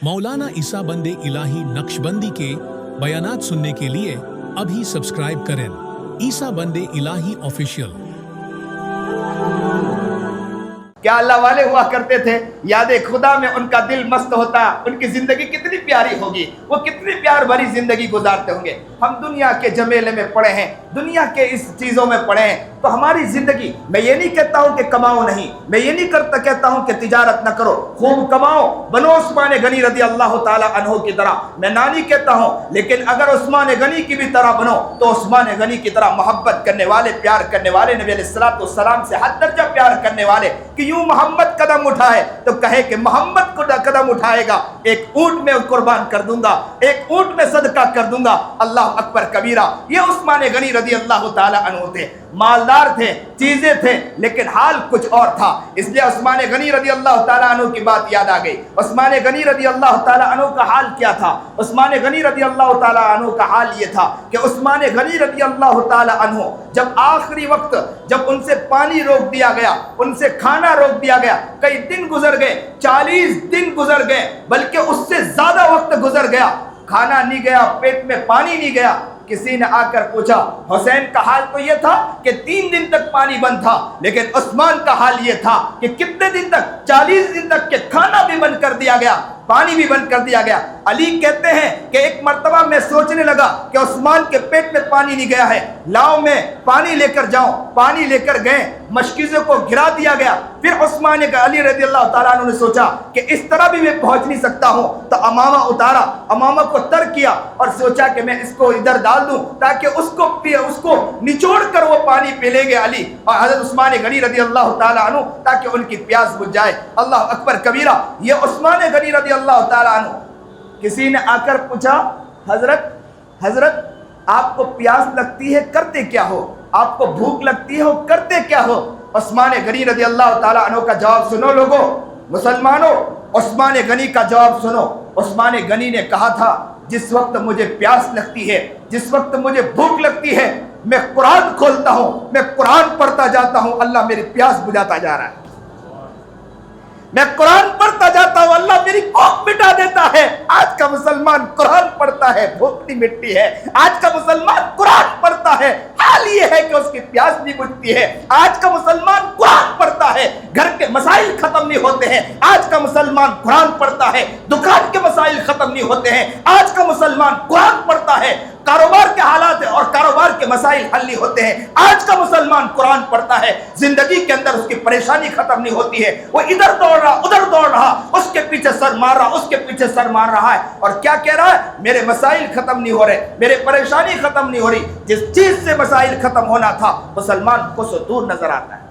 मौलाना ईसा बंदे इलाही नक्शबंदी के बयानात सुनने के लिए अभी सब्सक्राइब करें ईसा बंदे इलाही ऑफिशियल। क्या अल्लाह वाले हुआ करते थे, याद खुदा में उनका दिल मस्त होता, उनकी जिंदगी कितनी प्यारी होगी, वो कितनी प्यार भरी जिंदगी गुजारते होंगे। हम दुनिया के झमेले में पड़े हैं, दुनिया के इस चीज़ों में पड़े हैं, तो हमारी जिंदगी, मैं ये नहीं कहता हूँ कि कमाओ नहीं, मैं ये नहीं कहता हूँ कि तिजारत न करो, खूब कमाओ, बनो उस्मान गनी रज़ी अल्लाह ताला अन्हु की तरह, मैं ना नहीं कहता हूँ, लेकिन अगर उस्मान गनी की भी तरह बनो तो उस्मान गनी की तरह मोहब्बत करने वाले, प्यार करने वाले, नबी अलैहिस्सलाम से हद दर्जा प्यार करने वाले, कि यूं मोहम्मद कदम उठाए तो कहे कि मोहम्मद को कदम उठाएगा, एक ऊंट में कुर्बान कर दूंगा, एक ऊंट में सदका कर दूंगा, अल्लाह अकबर कबीरा। ये उस्मान गनी रज़ी अल्लाह ताला अन्हु थे, मालदार थे, चीजें थे, लेकिन हाल कुछ और था। इसलिए उस्मान गनी रज़ी अल्लाह ताला अन्हु की बात याद आ गई। उस्मान गनी रज़ी अल्लाह ताला अन्हु का हाल क्या था? उस्मान गनी रज़ी अल्लाह ताला अन्हु का हाल ये था कि उस्मान गनी रज़ी अल्लाह ताला अन्हु जब आखिरी वक्त, जब उनसे पानी रोक दिया गया, उनसे खाना रोक दिया गया, कई दिन गुजर गए, 40 दिन गुजर गए, बल्कि उससे ज्यादा वक्त गुजर गया, खाना नहीं गया, पेट में पानी नहीं गया। किसी ने आकर पूछा, हुसैन का हाल तो ये था कि 3 दिन तक पानी बंद था, लेकिन उस्मान का हाल ये था कि कितने दिन तक, 40 दिन तक के खाना भी बंद कर दिया गया, पानी भी बंद कर दिया गया। अली कहते हैं कि एक मर्तबा मैं सोचने लगा कि उस्मान के पेट में पानी नहीं गया है, लाओ मैं पानी लेकर जाऊं, पानी लेकर गए, मशकीज़ों को गिरा दिया गया। फिर उस्मान अली रज़ी अल्लाह ताला अन्हु ने सोचा कि इस तरह भी मैं पहुंच नहीं सकता हूं, तो अमामा उतारा, अमामा को तर किया और सोचा कि मैं इसको इधर डाल दूं ताकि उसको निचोड़ कर वो पानी पी लेंगे अली और हज़रत उस्मान गनी रज़ी अल्लाह ताला अन्हु, ताकि उनकी प्यास बुझ जाए। अल्लाह अकबर कबीरा। ये उस्मान गनी रज़ी अल्लाह ताला अन्हु, किसी ने आकर पूछा, हजरत आपको प्यास लगती है, करते क्या हो? आपको भूख लगती है, हो करते क्या हो? उस्मान गनी रज़ी अल्लाह ताला अन्हु का जवाब सुनो लोगों, मुसलमानों, उस्मान गनी का जवाब सुनो। उस्मान गनी ने कहा था, जिस वक्त मुझे प्यास लगती है, जिस वक्त मुझे भूख लगती है, मैं कुरान खोलता हूं, मैं कुरान पढ़ता जाता हूं, अल्लाह मेरी प्यास बुझाता जा रहा है। मैं कुरान पढ़ता जाता हूं, अल्लाह मेरी भूख मिटा देता है। आज का मुसलमान कुरान पढ़ता है, भूख नहीं मिटती है। आज का मुसलमान कुरान पढ़ता है, हाल ये है कि उसकी प्यास नहीं बुझती है। आज का मुसलमान कुरान पढ़ता है, घर के मसाइल खत्म नहीं होते हैं। आज का मुसलमान कुरान पढ़ता है, दुकान के मसाइल खत्म नहीं होते हैं। आज का मुसलमान कुरान पढ़ता है, कारोबार के हालात और कारोबार के मसाइल हल नहीं होते हैं। आज का मुसलमान कुरान पढ़ता है, जिंदगी के अंदर उसकी परेशानी खत्म नहीं होती है। वो इधर दौड़ रहा, उधर दौड़ रहा, उसके पीछे सर मार रहा, उसके पीछे सर मार रहा है, और क्या कह रहा है? मेरे मसाइल खत्म नहीं हो रहे, मेरे परेशानी खत्म नहीं हो रही। जिस चीज से मसाइल खत्म होना था, मुसलमान को सो दूर नजर आता है।